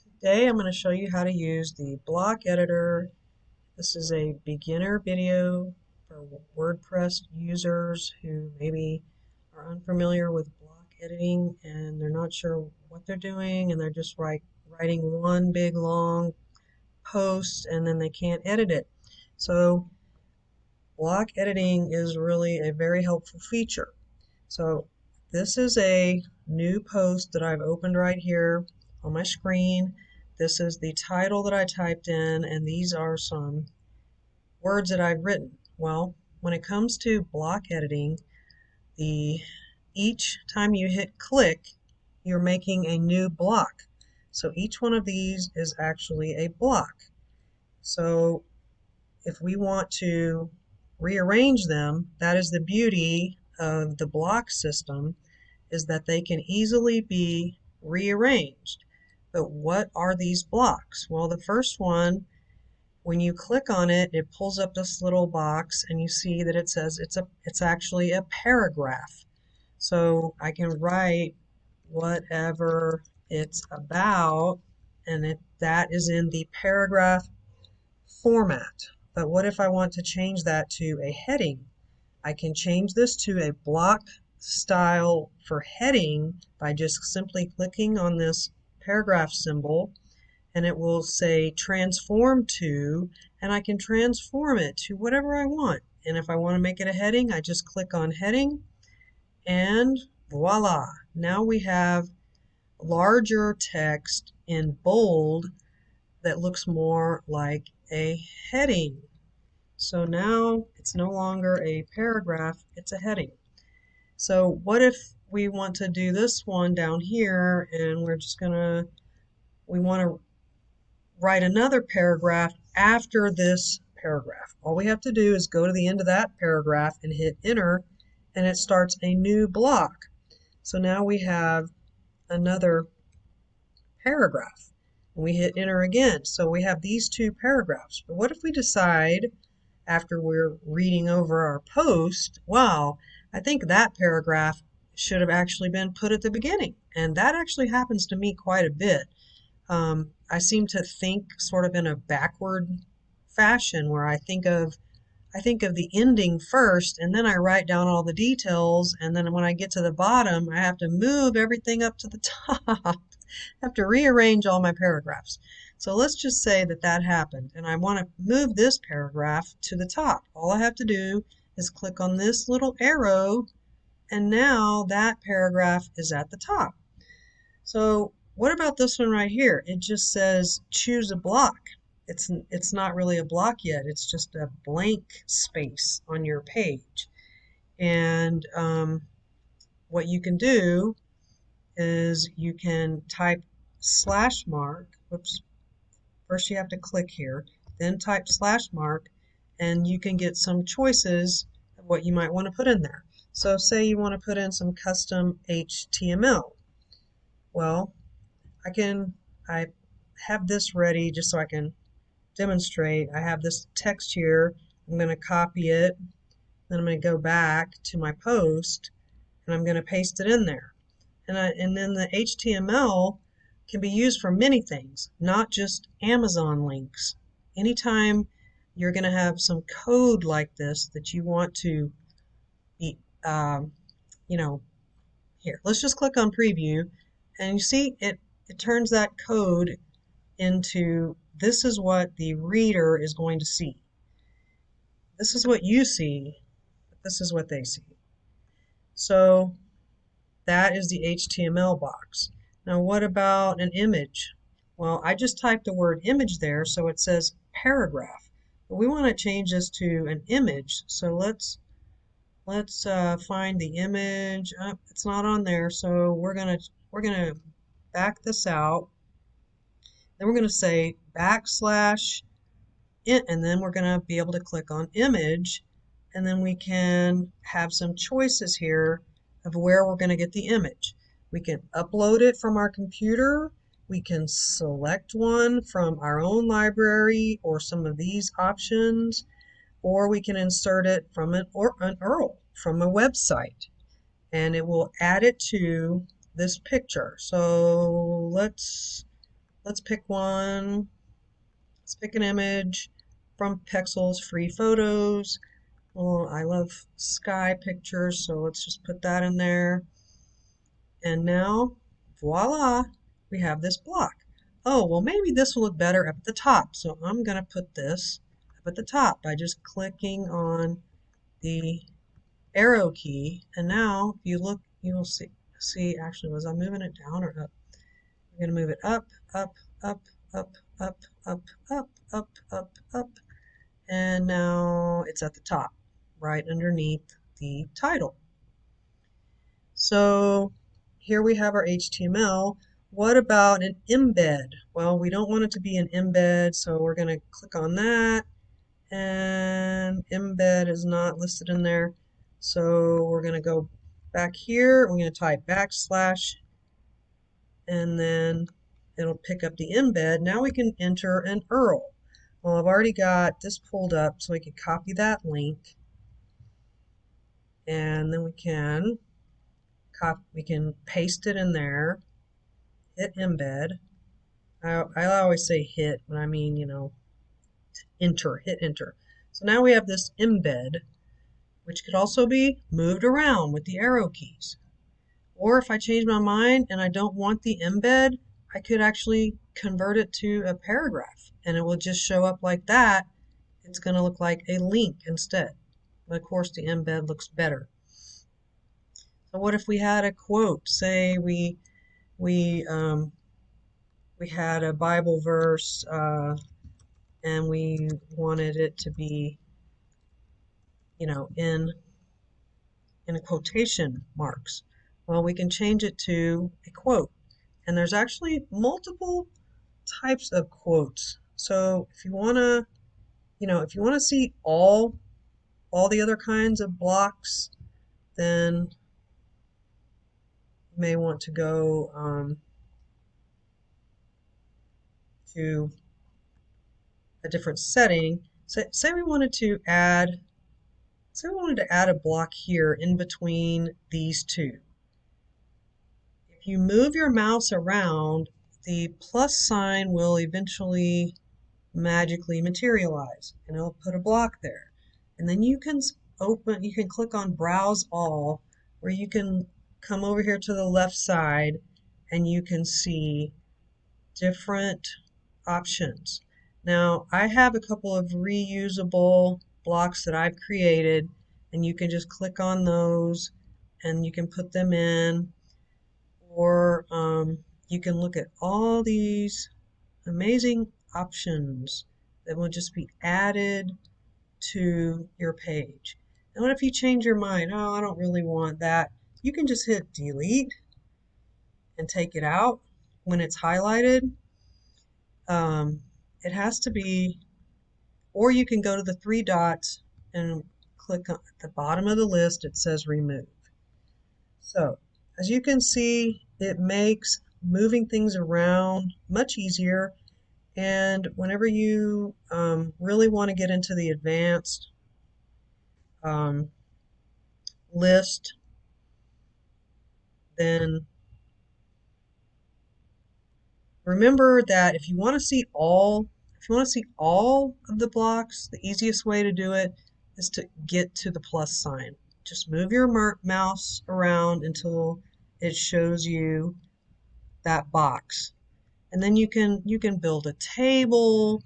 Today I'm going to show you how to use the block editor. This is a beginner video for WordPress users who maybe are unfamiliar with block editing and they're not sure what they're doing and they're just writing one big long post and then they can't edit it. So block editing is really a very helpful feature. So this is a new post that I've opened right here on my screen. This is the title that I typed in, and these are some words that I've written. Well, when it comes to block editing, each time you hit click, you're making a new block. So each one of these is actually a block. So if we want to rearrange them, that is the beauty of the block system, is that they can easily be rearranged. But what are these blocks? Well, the first one, when you click on it, it pulls up this little box and you see that it says it's actually a paragraph. So I can write whatever it's about, and that is in the paragraph format. But what if I want to change that to a heading? I can change this to a block style for heading by just simply clicking on this paragraph symbol, and it will say transform to, and I can transform it to whatever I want. And if I want to make it a heading, I just click on heading, and voila! Now we have larger text in bold that looks more like a heading. So now it's no longer a paragraph, it's a heading. So what if we want to do this one down here and we want to write another paragraph after this paragraph. All we have to do is go to the end of that paragraph and hit enter, and it starts a new block. So now we have another paragraph. And we hit enter again. So we have these two paragraphs. But what if we decide, after we're reading over our post, wow, I think that paragraph should have actually been put at the beginning. And that actually happens to me quite a bit. I seem to think sort of in a backward fashion where I think of the ending first, and then I write down all the details, and then when I get to the bottom, I have to move everything up to the top. I have to rearrange all my paragraphs. So let's just say that that happened, and I want to move this paragraph to the top. All I have to do is click on this little arrow, and now that paragraph is at the top. So what about this one right here? It just says choose a block. It's not really a block yet. It's just a blank space on your page. And what you can do is you can type slash mark. Whoops. First you have to click here, then type slash mark, and you can get some choices of what you might want to put in there. So say you want to put in some custom HTML. Well, I have this ready just so I can demonstrate. I have this text here. I'm going to copy it. Then I'm going to go back to my post and I'm going to paste it in there. And then the HTML can be used for many things, not just Amazon links. Anytime you're going to have some code like this that you want to be, here, let's just click on preview, and you see it turns that code into, this is what the reader is going to see. This is what you see, but this is what they see. So that is the HTML box. Now what about an image? Well, I just typed the word image there, so it says paragraph. But we want to change this to an image, so let's find the image. Oh, it's not on there, so we're gonna back this out. Then we're going to say backslash it, and then we're going to be able to click on image, and then we can have some choices here of where we're going to get the image. We can upload it from our computer, we can select one from our own library or some of these options, or we can insert it from an URL from a website, and it will add it to this picture. So let's let's pick one. Let's pick an image from Pexels Free Photos. Well, I love sky pictures, so let's just put that in there. And now, voila, we have this block. Oh, well, maybe this will look better up at the top. So I'm going to put this up at the top by just clicking on the arrow key. And now, if you look, you will see actually, was I moving it down or up? I'm going to move it up, up, up, up, up, up, up, up, up, up. And now it's at the top, right underneath the title. So here we have our HTML. What about an embed? Well, we don't want it to be an embed, so we're going to click on that. And embed is not listed in there. So we're going to go back here. We're going to type backslash, and then it'll pick up the embed. Now we can enter an URL. Well, I've already got this pulled up, so we can copy that link. And then we can paste it in there, hit embed. I always say hit when I mean, enter, hit enter. So now we have this embed, which could also be moved around with the arrow keys. Or if I change my mind and I don't want the embed, I could actually convert it to a paragraph and it will just show up like that. It's going to look like a link instead. But of course the embed looks better. So what if we had a quote? Say we had a Bible verse and we wanted it to be, in a quotation marks. Well, we can change it to a quote. And there's actually multiple types of quotes. So if you want to, see all the other kinds of blocks, then you may want to go to a different setting. So, say we wanted to add a block here in between these two. If you move your mouse around, the plus sign will eventually magically materialize and it'll put a block there. And then you can click on Browse All, where you can come over here to the left side and you can see different options. Now, I have a couple of reusable blocks that I've created, and you can just click on those and you can put them in, or you can look at all these amazing options that will just be added to your page. And what if you change your mind? Oh, I don't really want that. You can just hit delete and take it out when it's highlighted. It has to be, or you can go to the three dots and click on the bottom of the list. It says remove. So as you can see, it makes moving things around much easier. And whenever you really want to get into the advanced list, then remember that if you want to see all of the blocks, the easiest way to do it is to get to the plus sign. Just move your mouse around until it shows you that box. And then you can build a table,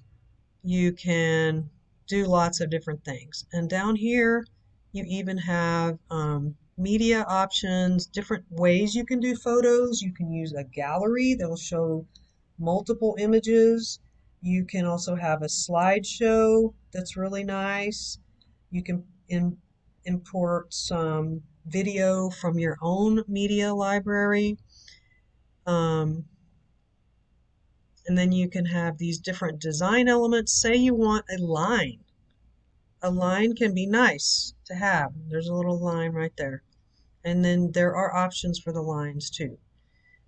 you can do lots of different things. And down here, you even have media options, different ways you can do photos. You can use a gallery that will show multiple images. You can also have a slideshow that's really nice. You can import some video from your own media library. And then you can have these different design elements. Say you want a line. A line can be nice to have. There's a little line right there. And then there are options for the lines too.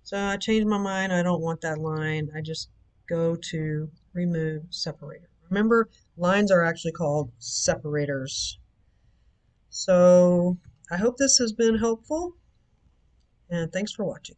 So I changed my mind. I don't want that line. I just go to remove separator. Remember, lines are actually called separators. So I hope this has been helpful, and thanks for watching.